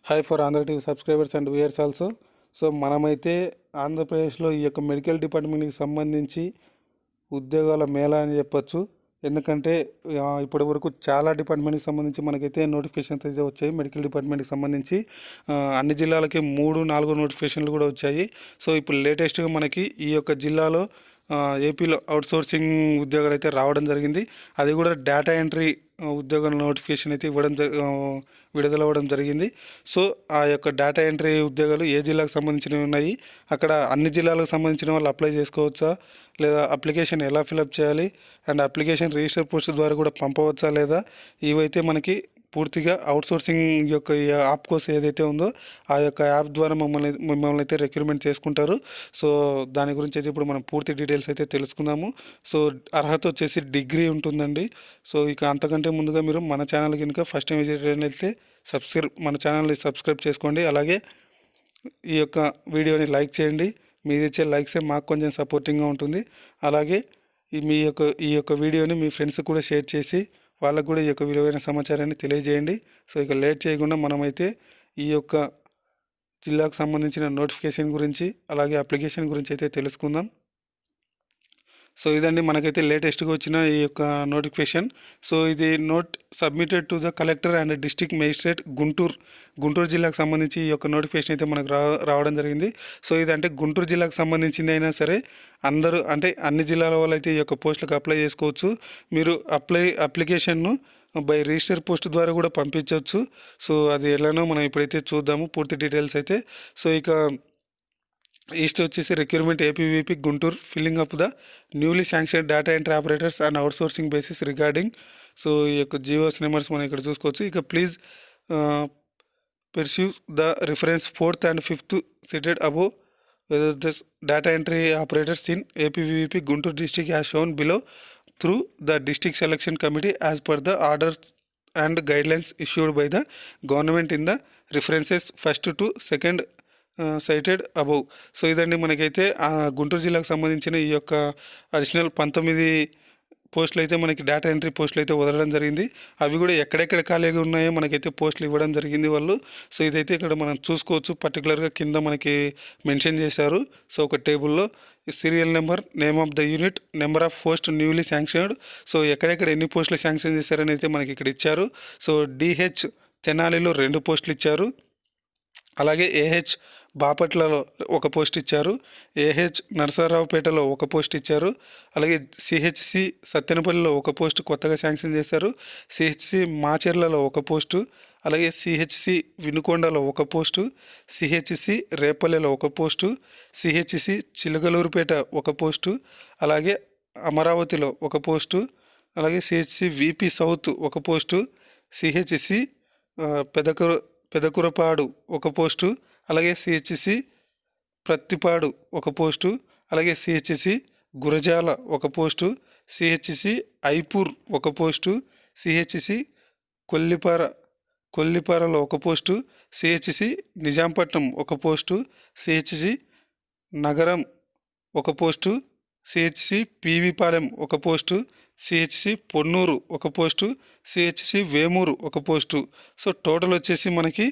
Hi for Andhra TV subscribers and viewers also. So మనమైతే ఆంధ్రప్రదేశ్లో ఈ యొక్క మెడికల్ డిపార్ట్మెంట్కి సంబంధించి ఉద్యోగాల మేళా అని చెప్పొచ్చు. ఎందుకంటే ఇప్పటి వరకు చాలా డిపార్ట్మెంట్కి సంబంధించి మనకైతే నోటిఫికేషన్స్ అయితే వచ్చాయి. మెడికల్ డిపార్ట్మెంట్కి సంబంధించి అన్ని జిల్లాలకి 3-4 నోటిఫికేషన్లు కూడా వచ్చాయి. సో ఇప్పుడు లేటెస్ట్గా మనకి ఈ యొక్క జిల్లాలో ఏపీలో అవుట్సోర్సింగ్ ఉద్యోగాలు అయితే రావడం జరిగింది. అది కూడా డేటా ఎంట్రీ ఉద్యోగాల నోటిఫికేషన్ అయితే విడుదలవ్వడం జరిగింది. సో ఆ యొక్క డేటా ఎంట్రీ ఉద్యోగాలు ఏ జిల్లాకు సంబంధించినవి ఉన్నాయి, అక్కడ అన్ని జిల్లాలకు సంబంధించిన వాళ్ళు అప్లై చేసుకోవచ్చా, లేదా అప్లికేషన్ ఎలా ఫిలప్ చేయాలి, అండ్ అప్లికేషన్ రిజిస్టర్ పోస్ట్ ద్వారా కూడా పంపవచ్చా లేదా, ఇవైతే మనకి పూర్తిగా అవుట్సోర్సింగ్ యొక్క యాప్ కోసం ఏదైతే ఉందో ఆ యొక్క యాప్ ద్వారా మిమ్మల్ని అయితే రిక్రూట్మెంట్ చేసుకుంటారు. సో దాని గురించి అయితే ఇప్పుడు మనం పూర్తి డీటెయిల్స్ అయితే తెలుసుకుందాము. సో అర్హత వచ్చేసి డిగ్రీ ఉంటుందండి. సో ఇక అంతకంటే ముందుగా మీరు మన ఛానల్ కనుక ఫస్ట్ టైం విజిట్ అయితే మన ఛానల్ని సబ్స్క్రైబ్ చేసుకోండి. అలాగే ఈ యొక్క వీడియోని లైక్ చేయండి. మీరు ఇచ్చే లైక్సే మాకు కొంచెం సపోర్టింగ్గా ఉంటుంది. అలాగే ఈ యొక్క వీడియోని మీ ఫ్రెండ్స్కి కూడా షేర్ చేసి వాళ్ళకు కూడా ఈ యొక్క విలువైన సమాచారాన్ని తెలియజేయండి. సో ఇక లేట్ చేయకుండా మనమైతే ఈ యొక్క జిల్లాకు సంబంధించిన నోటిఫికేషన్ గురించి అలాగే అప్లికేషన్ గురించి అయితే తెలుసుకుందాం. సో ఇదండి మనకైతే లేటెస్ట్గా వచ్చిన ఈ యొక్క నోటిఫికేషన్. సో ఇది submitted to the collector and district magistrate Guntur జిల్లాకు సంబంధించి ఈ యొక్క నోటిఫికేషన్ అయితే మనకు రావడం జరిగింది. సో ఇదంటే గుంటూరు జిల్లాకు సంబంధించింది అయినా సరే అందరూ అంటే అన్ని జిల్లాల వాళ్ళు అయితే ఈ యొక్క పోస్టులకు అప్లై చేసుకోవచ్చు. మీరు అప్లికేషన్ను బై రిజిస్టర్ పోస్ట్ ద్వారా కూడా పంపించవచ్చు. సో అది ఎలానో మనం ఇప్పుడైతే చూద్దాము పూర్తి డీటెయిల్స్ అయితే. సో ఇక ఈస్ట్ వచ్చేసి recruitment APVP Guntur filling up the newly sanction data entry operators and outsourcing basis regarding. So ఈ యొక్క జియోస్ నెంబర్స్ మనం ఇక్కడ చూసుకోవచ్చు. ఇక please pursue the reference 4th and 5th cited above whether the data entry operators in APVP Guntur district as shown below through the district selection committee as per the orders and guidelines issued by the government in the references 1st to 2nd cited above. So ఇదండి మనకైతే గుంటూరు జిల్లాకు సంబంధించిన ఈ యొక్క additional 19 పోస్టులు అయితే మనకి data entry పోస్టులు అయితే వదలడం జరిగింది. అవి కూడా ఎక్కడెక్కడ ఖాళీగా ఉన్నాయో మనకైతే పోస్టులు ఇవ్వడం జరిగింది వాళ్ళు. సో ఇదైతే ఇక్కడ మనం చూసుకోవచ్చు. పర్టికులర్గా కింద మనకి మెన్షన్ చేశారు. సో ఒక టేబుల్లో serial number, name of the unit, number of post newly sanctioned. So ఎక్కడెక్కడ ఎన్ని పోస్టులు శాంక్షన్ చేశారని అయితే మనకి ఇక్కడ ఇచ్చారు. సో డిహెచ్ తెనాలిలో 2 పోస్టులు ఇచ్చారు. అలాగే ఏహెచ్ బాపట్లలో 1 పోస్ట్ ఇచ్చారు. ఏహెచ్ నరసరావుపేటలో 1 పోస్ట్ ఇచ్చారు. అలాగే సిహెచ్సి సత్తెనపల్లిలో 1 పోస్ట్ కొత్తగా శాంక్షన్ చేశారు. సిహెచ్సి మాచెర్లలో 1 పోస్టు, అలాగే సిహెచ్సి వినుకొండలో 1 పోస్టు, సిహెచ్సి రేపల్లెలో 1 పోస్టు, సిహెచ్సి చిలకలూరుపేట 1 పోస్టు, అలాగే అమరావతిలో 1 పోస్టు, అలాగే CHC V P south 1 post, CHC Pedakurapadu 1 post, అలాగే సిహెచ్సి ప్రత్తిపాడు 1 పోస్టు, అలాగే CHC Gurazala 1 post, CHC Ipur 1 post, CHC కొల్లిపారలో 1 post, CHC Nizampatnam 1 post, CHC Nagaram 1 post, CHC పివిపాలెం 1 post, CHC Ponnur 1 post, CHC Vemuru 1 post. So total వచ్చేసి మనకి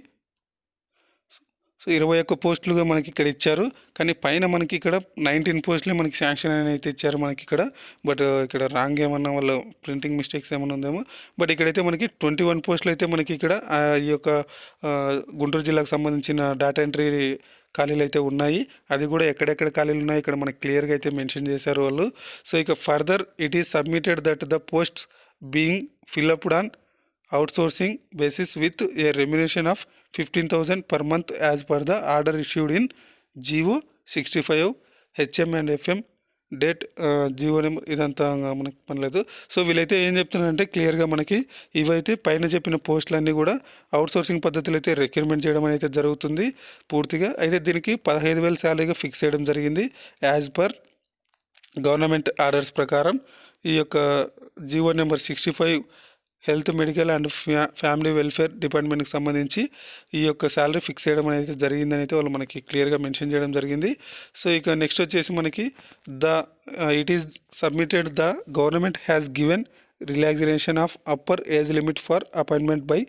21 పోస్టులుగా మనకి ఇక్కడ ఇచ్చారు. కానీ పైన మనకి ఇక్కడ 19 పోస్టులే మనకి శాంక్షన్ అని అయితే ఇచ్చారు మనకి ఇక్కడ. బట్ ఇక్కడ రాంగ్ ఏమన్నా వాళ్ళ ప్రింటింగ్ మిస్టేక్స్ ఏమన్నా ఉందేమో. బట్ ఇక్కడైతే మనకి 21 పోస్టులు అయితే మనకి ఇక్కడ ఈ యొక్క గుంటూరు జిల్లాకు సంబంధించిన డేటా ఎంట్రీ ఖాళీలు అయితే ఉన్నాయి. అది కూడా ఎక్కడెక్కడ ఖాళీలు ఉన్నాయి ఇక్కడ మనకి క్లియర్గా అయితే మెన్షన్ చేశారు వాళ్ళు. సో ఇక further it is submitted that the posts being filled up on outsourcing basis with a remuneration of 15,000 per month as per the order issued in GO 65 HM and FM date G O number ఇదంతా మనకి పనిలేదు. So వీళ్ళైతే ఏం చెప్తున్నారంటే క్లియర్గా మనకి ఇవైతే పైన చెప్పిన పోస్టులన్నీ కూడా అవుట్సోర్సింగ్ పద్ధతిలో అయితే రిక్రూట్మెంట్ చేయడం అయితే జరుగుతుంది పూర్తిగా. అయితే దీనికి 15,000 శాలరీగా ఫిక్స్ చేయడం జరిగింది యాజ్ పర్ గవర్నమెంట్ ఆర్డర్స్ ప్రకారం. ఈ యొక్క G O number 65 health, medical and family welfare డిపార్ట్మెంట్కి సంబంధించి ఈ యొక్క శాలరీ ఫిక్స్ చేయడం అనేది జరిగిందని అయితే వాళ్ళు మనకి క్లియర్గా మెన్షన్ చేయడం జరిగింది. సో ఇక నెక్స్ట్ వచ్చేసి మనకి it is submitted the government has given relaxation of upper age limit for appointment by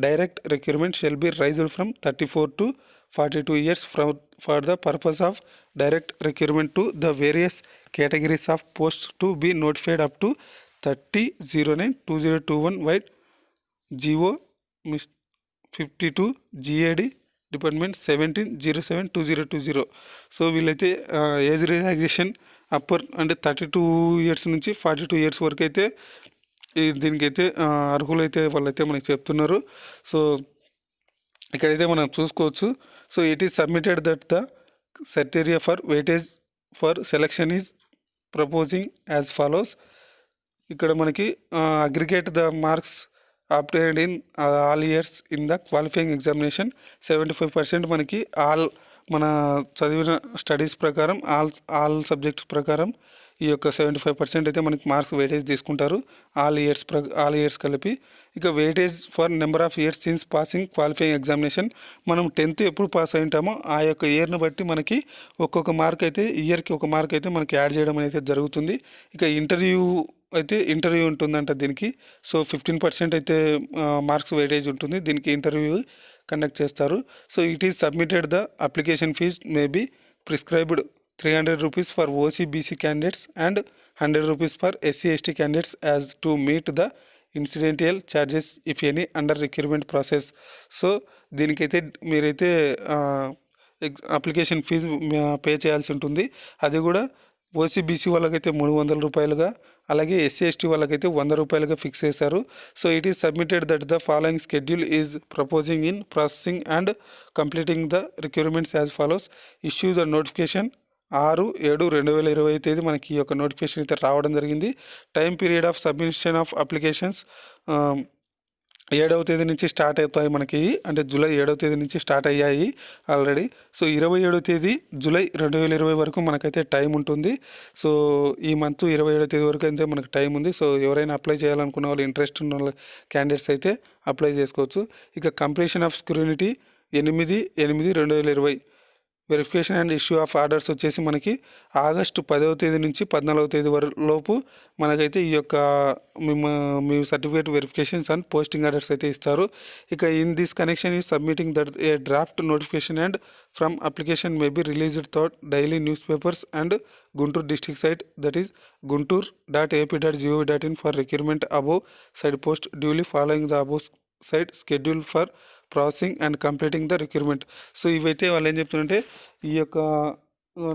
direct recruitment shall be raised from 34 to 42 years for the purpose of direct recruitment to the various categories of posts to be notified up to 30/09/2021 by GO 52 GAD department 17/07/2020. So వీళ్ళైతే age relaxation upper అంటే 32 years నుంచి 42 years వరకు అయితే దీనికైతే అర్హులైతే వాళ్ళైతే మనకి చెప్తున్నారు. So ఇక్కడైతే మనం చూసుకోవచ్చు. So it is submitted that the criteria for weightage for selection is proposing as follows. ఇక్కడ మనకి aggregate the marks obtained in all years in the qualifying examination 75% మనకి మన చదివిన స్టడీస్ ప్రకారం ఆల్ సబ్జెక్ట్స్ ప్రకారం ఈ యొక్క 75% అయితే మనకి మార్క్స్ వెయిటేజ్ తీసుకుంటారు ఆల్ ఇయర్స్ కలిపి. ఇక weightage for number of years since passing qualifying examination, మనం 10th ఎప్పుడు పాస్ అయి ఉంటామో ఆ యొక్క ఇయర్ని బట్టి మనకి ఒక్కొక్క మార్క్ అయితే ఇయర్కి ఒక మార్క్ అయితే మనకి యాడ్ చేయడం అయితే జరుగుతుంది. ఇక ఇంటర్వ్యూ ఉంటుందంట దీనికి. సో 15% అయితే మార్క్స్ వెయిటేజ్ ఉంటుంది, దీనికి ఇంటర్వ్యూ కండక్ట్ చేస్తారు. So it is submitted the application fee may be prescribed 300 rupees for OC/BC candidates and 100 rupees for SC/ST candidates as to meet the incidental charges if any under recruitment process. So దీనికైతే మీరైతే application fee pay చేయాల్సి ఉంటుంది. అది కూడా OC/BC వాళ్ళకైతే 300 రూపాయలుగా, అలాగే SC/ST వాళ్ళకైతే 100 రూపాయలుగా ఫిక్స్ చేశారు. So it is submitted that the following schedule is proposing in processing and completing the recruitments as follows. Issue the notification 6/7/2020 తేదీ మనకి ఈ యొక్క నోటిఫికేషన్ అయితే రావడం జరిగింది. Time period of submission of applications 7వ తేదీ నుంచి స్టార్ట్ అవుతాయి మనకి, అంటే జూలై 7వ తేదీ నుంచి స్టార్ట్ అయ్యాయి ఆల్రెడీ. సో 27వ తేదీ జూలై 2020 వరకు మనకైతే టైం ఉంటుంది. సో ఈ మంత్ 27వ తేదీ వరకు అయితే మనకు టైం ఉంది. సో ఎవరైనా అప్లై చేయాలనుకున్న వాళ్ళు, ఇంట్రెస్ట్ ఉన్న క్యాండిడేట్స్ అయితే అప్లై చేసుకోవచ్చు. ఇక completion of scrutiny 8/8/2020. Verification and issue of orders వచ్చేసి మనకి ఆగస్టు 10వ తేదీ నుంచి 14వ తేదీ లోపు మనకైతే ఈ యొక్క మీ certificate verifications and posting orders అయితే ఇస్తారు. ఇక in this connection is submitting that a draft notification and from application may be released thought daily news papers and Guntur district site that is guntur.ap.gov.in for recruitment above side post duly following the above side schedule for processing and completing the recruitment. So ఇవైతే వాళ్ళు ఏం చెప్తున్నారంటే ఈ యొక్క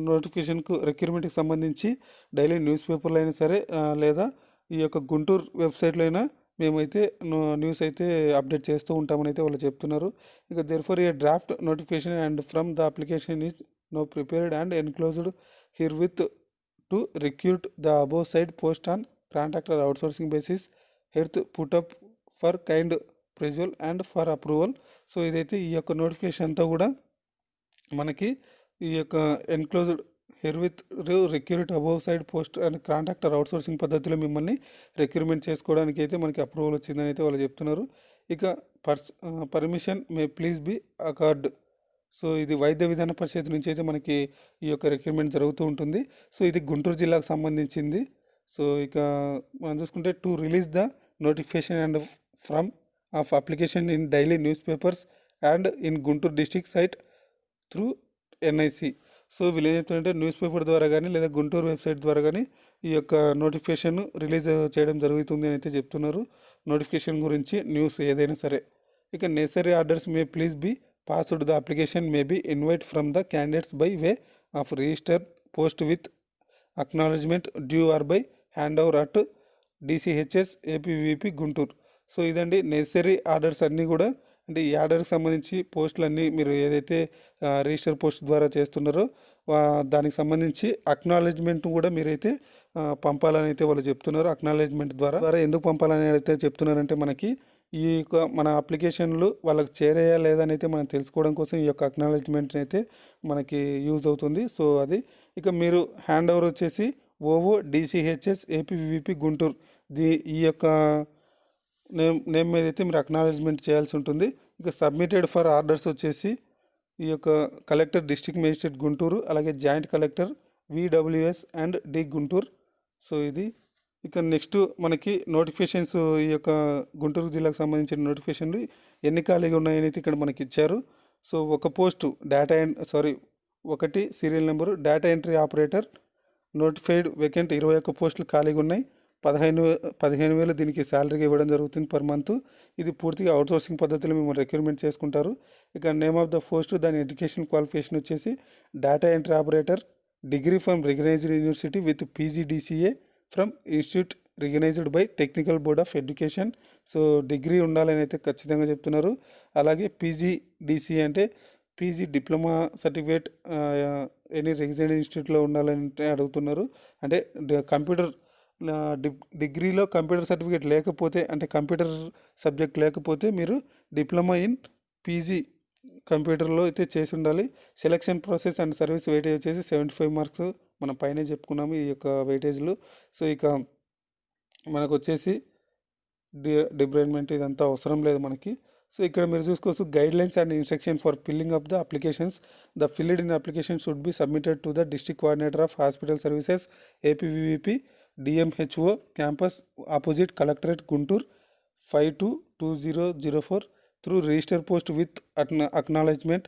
నోటిఫికేషన్కు రిక్రూట్మెంట్కి సంబంధించి daily news పేపర్లో అయినా సరే లేదా ఈ యొక్క గుంటూరు వెబ్సైట్లో అయినా మేమైతే న్యూస్ అయితే అప్డేట్ చేస్తూ ఉంటామని అయితే వాళ్ళు చెప్తున్నారు. ఇక therefore a draft notification and from the application is no prepared and enclosed herewith to recruit the above side post on contractor outsourcing basis హెర్త్ put up for kind perusal and for approval. So ఇదైతే ఈ యొక్క notification అంతా కూడా మనకి ఈ యొక్క enclosed herewith recruit above side post and contractor outsourcing పద్ధతిలో మిమ్మల్ని రిక్రూట్మెంట్ చేసుకోవడానికి అయితే మనకి అప్రూవల్ వచ్చిందని అయితే వాళ్ళు చెప్తున్నారు. ఇక permission may please be accord. So ఇది వైద్య విధాన పరిషత్ నుంచి అయితే మనకి ఈ యొక్క రిక్రూట్మెంట్ జరుగుతూ ఉంటుంది. సో ఇది గుంటూరు జిల్లాకు సంబంధించింది. సో ఇక మనం చూసుకుంటే to release the notification and from of application in daily news papers and in Guntur district site through NIC. So వీళ్ళు ఏం చెప్తారంటే న్యూస్ పేపర్ ద్వారా కానీ లేదా గుంటూరు వెబ్సైట్ ద్వారా కానీ ఈ యొక్క నోటిఫికేషన్ రిలీజ్ చేయడం జరుగుతుంది అని అయితే చెప్తున్నారు. నోటిఫికేషన్ గురించి న్యూస్ ఏదైనా సరే. ఇక necessary orders may please be passed the application may be invite from the candidates by way of register post with acknowledgement due are by hand over at DCHS APVP Guntur. So ఇదండి necessary orders అన్నీ కూడా, అంటే ఈ ఆర్డర్కి సంబంధించి పోస్టులన్నీ మీరు ఏదైతే register post ద్వారా చేస్తున్నారో దానికి సంబంధించి అక్నాలెడ్జ్మెంట్ కూడా మీరైతే పంపాలని అయితే వాళ్ళు చెప్తున్నారు. అక్నాలెడ్జ్మెంట్ ద్వారా ఎందుకు పంపాలని అయితే చెప్తున్నారంటే మనకి ఈ యొక్క మన అప్లికేషన్లు వాళ్ళకి చేరేయా లేదని అయితే మనం తెలుసుకోవడం కోసం ఈ యొక్క అక్నాలెడ్జ్మెంట్ అయితే మనకి యూజ్ అవుతుంది. సో అది ఇక మీరు హ్యాండ్ ఓవర్ వచ్చేసి OO DCHS APVP గుంటూరు ఈ యొక్క నేమ్ మీద అయితే మీరు అక్నాలెడ్జ్మెంట్ చేయాల్సి ఉంటుంది. ఇక సబ్మిటెడ్ ఫర్ ఆర్డర్స్ వచ్చేసి ఈ యొక్క కలెక్టర్ డిస్ట్రిక్ట్ మేజిస్ట్రేట్ గుంటూరు, అలాగే joint collector VWS and D Guntur. So ఇది ఇక నెక్స్ట్ మనకి నోటిఫికేషన్స్ ఈ యొక్క గుంటూరు జిల్లాకు సంబంధించిన నోటిఫికేషన్లు ఎన్ని ఖాళీగా ఉన్నాయని అయితే ఇక్కడ మనకి ఇచ్చారు. సో ఒక పోస్టు ఒకటి serial number data entry operator notified vacant 21 పోస్టులు ఖాళీగా ఉన్నాయి. 15,000 దీనికి శాలరీగా ఇవ్వడం జరుగుతుంది పర్ మంత్. ఇది పూర్తిగా అవుట్సోర్సింగ్ పద్ధతిలో మేము రిక్రూట్మెంట్ చేసుకుంటారు. ఇక నేమ్ ఆఫ్ ద పోస్ట్ దాని ఎడ్యుకేషన్ క్వాలిఫికేషన్ వచ్చేసి data entry operator, degree from recognised university with PGDCA from institute recognised by technical board of education. So degree ఉండాలని అయితే ఖచ్చితంగా చెప్తున్నారు. అలాగే పీజీడీసీఏ అంటే PG diploma certificate any recognised ఇన్స్టిట్యూట్లో ఉండాలని అడుగుతున్నారు. అంటే కంప్యూటర్ డిగ్రీలో కంప్యూటర్ సర్టిఫికేట్ లేకపోతే, అంటే కంప్యూటర్ సబ్జెక్ట్ లేకపోతే మీరు డిప్లొమా ఇన్ పీజీ కంప్యూటర్లో అయితే చేసి ఉండాలి. Selection process and service weightage వచ్చేసి 75 మార్క్స్ మనం పైనే చెప్పుకున్నాము ఈ యొక్క వెయిటేజ్లు. సో ఇక మనకు వచ్చేసి డిబ్రైన్మెంట్ ఇదంతా అవసరం లేదు మనకి. సో ఇక్కడ మీరు చూసుకోవచ్చు guidelines and instruction for filling up the applications. The filled in application should be submitted to the district coordinator of hospital services APVVP DMHO campus opposite collectorate Guntur 522004 through register post with acknowledgement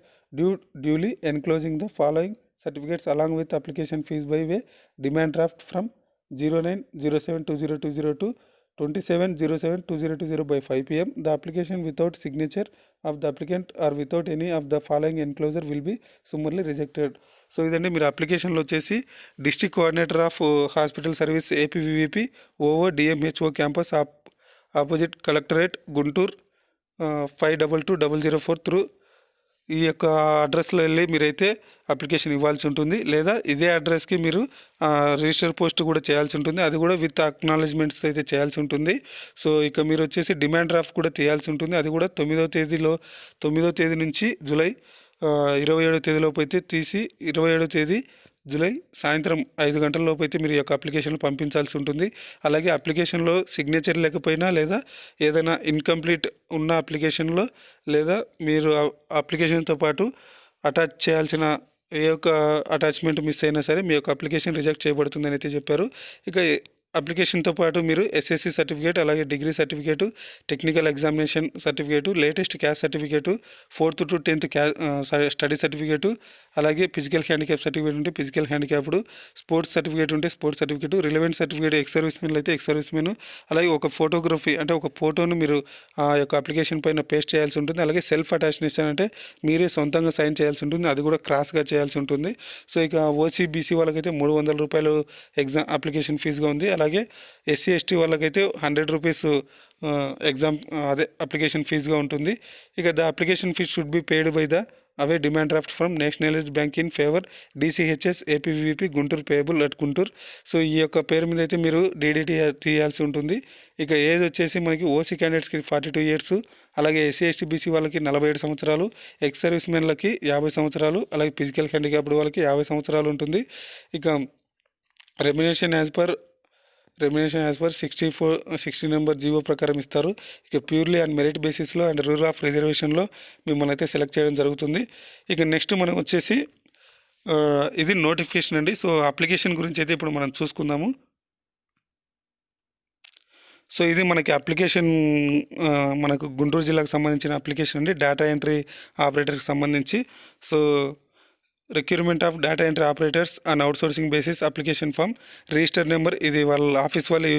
duly enclosing the following certificates along with application fees by way demand draft from 09/07/2020 to 27/07/2020 by 5 p.m. The application without signature of the applicant or without any of the following enclosure will be summarily rejected. So ఇదండి మీరు అప్లికేషన్లో వచ్చేసి district coordinator of hospital service APVVP Ovo DMHO campus opposite collectorate Guntur 522004 through ఈ యొక్క అడ్రస్లో వెళ్ళి మీరైతే application ఇవ్వాల్సి ఉంటుంది. లేదా ఇదే అడ్రస్కి మీరు రిజిస్టర్ పోస్ట్ కూడా చేయాల్సి ఉంటుంది. అది కూడా విత్ అక్నాలజ్మెంట్స్ అయితే చేయాల్సి ఉంటుంది. సో ఇక మీరు వచ్చేసి డిమాండ్ డ్రాఫ్ట్ కూడా తీయాల్సి ఉంటుంది. అది కూడా 9వ తేదీ నుంచి జూలై 27వ తేదీలోపు అయితే తీసి 27వ తేదీ జూలై సాయంత్రం 5 గంటల లోపు అయితే మీరు ఈ యొక్క అప్లికేషన్లు పంపించాల్సి ఉంటుంది. అలాగే అప్లికేషన్లో సిగ్నేచర్ లేకపోయినా లేదా ఏదైనా ఇన్కంప్లీట్ ఉన్న అప్లికేషన్లో లేదా మీరు అప్లికేషన్తో పాటు అటాచ్ చేయాల్సిన ఏ యొక్క అటాచ్మెంట్ మిస్ అయినా సరే మీ యొక్క అప్లికేషన్ రిజెక్ట్ చేయబడుతుందని అయితే చెప్పారు. ఇక అప్లికేషన్తో పాటు మీరు ఎస్ఎస్సి సర్టిఫికేట్, అలాగే degree certificate, technical examination certificate, latest caste certificate, 4th to 10th study certificate, అలాగే ఫిజికల్ హ్యాండిక్యాప్ సర్టిఫికేట్ ఉంటే ఫిజికల్ హ్యాండిక్యాప్డ్, స్పోర్ట్స్ సర్టిఫికేట్ ఉంటే sports certificate, relevant certificate ex సర్వీస్మెన్లు అయితే ఎక్స్ సర్వీస్మెన్, అలాగే ఒక ఫోటోగ్రఫీ అంటే ఒక ఫోటోను మీరు ఆ యొక్క అప్లికేషన్ పైన పేస్ట్ చేయాల్సి ఉంటుంది. అలాగే సెల్ఫ్ అటాచ్నేషన్ అంటే మీరే సొంతంగా సైన్ చేయాల్సి ఉంటుంది. అది కూడా క్రాస్గా చేయాల్సి ఉంటుంది. సో ఇక ఓసీబీసీ వాళ్ళకైతే 300 రూపాయలు అప్లికేషన్ ఫీజుగా ఉంది. అలాగే ఎస్సీ ఎస్టీ వాళ్ళకైతే 100 రూపీస్ అప్లికేషన్ ఫీజుగా ఉంటుంది. ఇక the application fee should be paid by the away demand draft from nationalised bank in favour DCHS APVP Guntur payable at Guntur. So ఈ యొక్క పేరు మీద అయితే మీరు డీడీటీ తీయాల్సి ఉంటుంది. ఇక ఏజ్ వచ్చేసి మనకి ఓసీ క్యాండిడేట్స్కి 42 years, అలాగే ఎస్సీ ఎస్టీ బీసీ వాళ్ళకి 47 సంవత్సరాలు, ఎక్స్ సర్వీస్ మెన్లకి 50 సంవత్సరాలు, అలాగే ఫిజికల్ హ్యాండిక్యాప్డ్ వాళ్ళకి 50 సంవత్సరాలు ఉంటుంది. ఇక remuneration as per 60 number GO ప్రకారం ఇస్తారు. ఇక ప్యూర్లీ అండ్ మెరిట్ బేసిస్లో అండ్ రూల్ ఆఫ్ రిజర్వేషన్లో మిమ్మల్ని అయితే సెలెక్ట్ చేయడం జరుగుతుంది. ఇక నెక్స్ట్ మనం వచ్చేసి ఇది నోటిఫికేషన్ అండి. సో అప్లికేషన్ గురించి అయితే ఇప్పుడు మనం చూసుకుందాము. సో ఇది మనకి అప్లికేషన్ మనకు గుంటూరు జిల్లాకు సంబంధించిన అప్లికేషన్ అండి, డేటా ఎంట్రీ ఆపరేటర్కి సంబంధించి. So recruitment of data entry operators and outsourcing basis application form, register number ఇది వాళ్ళ ఆఫీస్ వాళ్ళే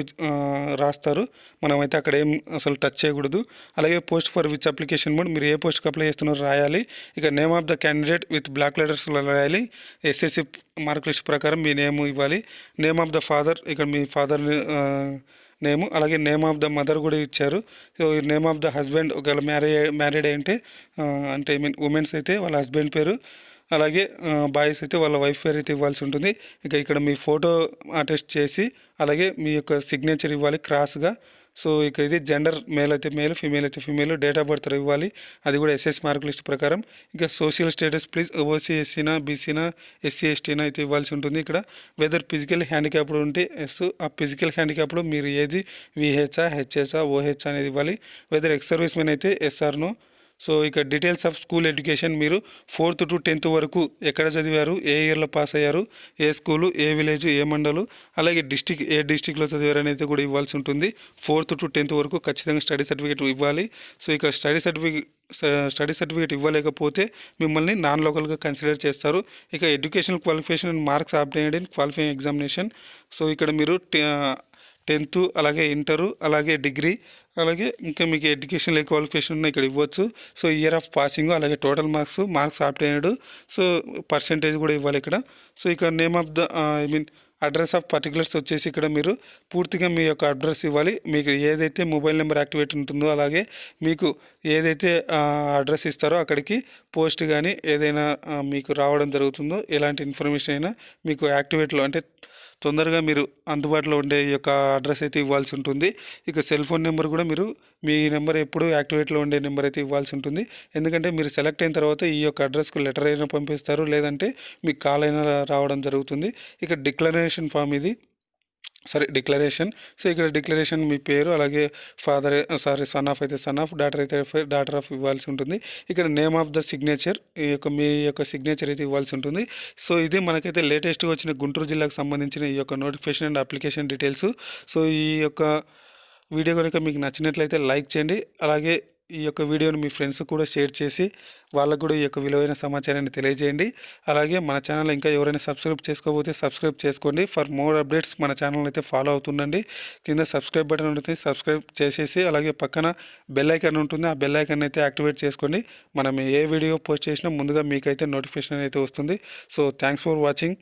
రాస్తారు, మనమైతే అక్కడ ఏం అసలు టచ్ చేయకూడదు. అలాగే post for which application mode, మీరు ఏ పోస్ట్కి అప్లై చేస్తున్నారో రాయాలి. ఇక name of the candidate with block లెటర్స్లో రాయాలి. ఎస్ఎస్సి మార్క్ లిస్ట్ ప్రకారం మీ నేమ్ ఇవ్వాలి. నేమ్ ఆఫ్ ద ఫాదర్, ఇక్కడ మీ ఫాదర్ నేము, అలాగే నేమ్ ఆఫ్ ద మదర్ కూడా ఇచ్చారు. So name of the husband, ఒకవేళ మ్యారీడ్ అంటే ఐ మీన్ ఉమెన్స్ అయితే వాళ్ళ హస్బెండ్ పేరు, అలాగే బాయ్స్ అయితే వాళ్ళ వైఫ్ పేరు అయితే ఇవ్వాల్సి ఉంటుంది. ఇక ఇక్కడ మీ ఫోటో అటెస్ట్ చేసి అలాగే మీ యొక్క సిగ్నేచర్ ఇవ్వాలి క్రాస్గా. సో ఇక ఇది జెండర్, మేల్ అయితే మేల్, ఫీమేల్ అయితే ఫీమేల్, డేట్ ఆఫ్ బర్త్ ఇవ్వాలి, అది కూడా ఎస్ఎస్ మార్క్ లిస్ట్ ప్రకారం. ఇక సోషల్ స్టేటస్ ప్లీజ్ ఓసీ ఎస్సీనా బీసీనా ఎస్సీ ఎస్టీనా అయితే ఇవ్వాల్సి ఉంటుంది. ఇక్కడ వెదర్ ఫిజికల్ హ్యాండిక్యాప్డ్ ఉంటే ఎస్, ఆ ఫిజికల్ హ్యాండిక్యాప్డ్ మీరు ఏది విహెచ్ఆ హెచ్ఎస్ఆ ఓహెచ్ అనేది ఇవ్వాలి. వెదర్ ఎక్స్ సర్వీస్ మెన్ అయితే ఎస్ఆర్నో. సో ఇక డీటెయిల్స్ ఆఫ్ స్కూల్ ఎడ్యుకేషన్ మీరు 4th to 10th వరకు ఎక్కడ చదివారు, ఏ ఇయర్లో పాస్ అయ్యారు, ఏ స్కూలు, ఏ విలేజ్, ఏ మండలు, అలాగే డిస్టిక్ ఏ డిస్టిక్లో చదివారు అనేది కూడా ఇవ్వాల్సి ఉంటుంది. 4th to 10th వరకు ఖచ్చితంగా స్టడీ సర్టిఫికేట్ ఇవ్వాలి. సో ఇక స్టడీ సర్టిఫికేట్ ఇవ్వలేకపోతే మిమ్మల్ని నాన్ లోకల్గా కన్సిడర్ చేస్తారు. ఇక educational qualification and marks obtained in qualifying examination. So ఇక్కడ మీరు 10th అలాగే ఇంటరు అలాగే డిగ్రీ అలాగే ఇంకా మీకు ఎడ్యుకేషనల్ క్వాలిఫికేషన్ ఉన్న ఇక్కడ ఇవ్వచ్చు. సో ఇయర్ ఆఫ్ పాసింగ్ అలాగే total marks obtained, so percentage కూడా ఇవ్వాలి ఇక్కడ. సో ఇక name of the address of particulars వచ్చేసి ఇక్కడ మీరు పూర్తిగా మీ యొక్క అడ్రస్ ఇవ్వాలి. మీకు ఏదైతే మొబైల్ నెంబర్ యాక్టివేట్ ఉంటుందో అలాగే మీకు ఏదైతే అడ్రస్ ఇస్తారో అక్కడికి పోస్ట్ కానీ ఏదైనా మీకు రావడం జరుగుతుందో ఎలాంటి ఇన్ఫర్మేషన్ అయినా మీకు యాక్టివేట్లో అంటే తొందరగా మీరు అందుబాటులో ఉండే ఈ యొక్క అడ్రస్ అయితే ఇవ్వాల్సి ఉంటుంది. ఇక సెల్ ఫోన్ నెంబర్ కూడా మీరు మీ నెంబర్ ఎప్పుడు యాక్టివేట్లో ఉండే నెంబర్ అయితే ఇవ్వాల్సి ఉంటుంది. ఎందుకంటే మీరు సెలెక్ట్ అయిన తర్వాత ఈ యొక్క అడ్రస్కు లెటర్ అయినా పంపిస్తారు, లేదంటే మీకు కాల్ అయినా రావడం జరుగుతుంది. ఇక డిక్లరేషన్ ఫామ్ ఇది, డిక్లరేషన్. సో ఇక్కడ డిక్లరేషన్ మీ పేరు అలాగే సన్ ఆఫ్ అయితే సన్ ఆఫ్, డాటర్ అయితే డాటర్ ఆఫ్ ఇవ్వాల్సి ఉంటుంది. ఇక్కడ నేమ్ ఆఫ్ ద సిగ్నేచర్, మీ యొక్క సిగ్నేచర్ అయితే ఇవ్వాల్సి ఉంటుంది. సో ఇది మనకైతే లేటెస్ట్గా వచ్చిన గుంటూరు జిల్లాకు సంబంధించిన ఈ యొక్క notification and application details. So ఈ యొక్క వీడియో కనుక మీకు నచ్చినట్లయితే లైక్ చేయండి. అలాగే ఈ యొక్క వీడియోని మీ ఫ్రెండ్స్ కూడా షేర్ చేసి వాళ్ళకు కూడా ఈ యొక్క విలువైన సమాచారాన్ని తెలియజేయండి. అలాగే మన ఛానల్ ఇంకా ఎవరైనా సబ్స్క్రైబ్ చేసుకోకపోతే సబ్స్క్రైబ్ చేసుకోండి. ఫర్ మోర్ అప్డేట్స్ మన ఛానల్ అయితే ఫాలో అవుతుండండి. కింద సబ్స్క్రైబ్ బటన్ ఉంటుంది, సబ్స్క్రైబ్ చేసేసి అలాగే పక్కన బెల్ ఐకాన్ ఉంటుంది, ఆ బెల్ ఐకాన్ అయితే యాక్టివేట్ చేసుకోండి. మనం ఏ వీడియో పోస్ట్ చేసినా ముందుగా మీకైతే నోటిఫికేషన్ అయితే వస్తుంది. So thanks for watching.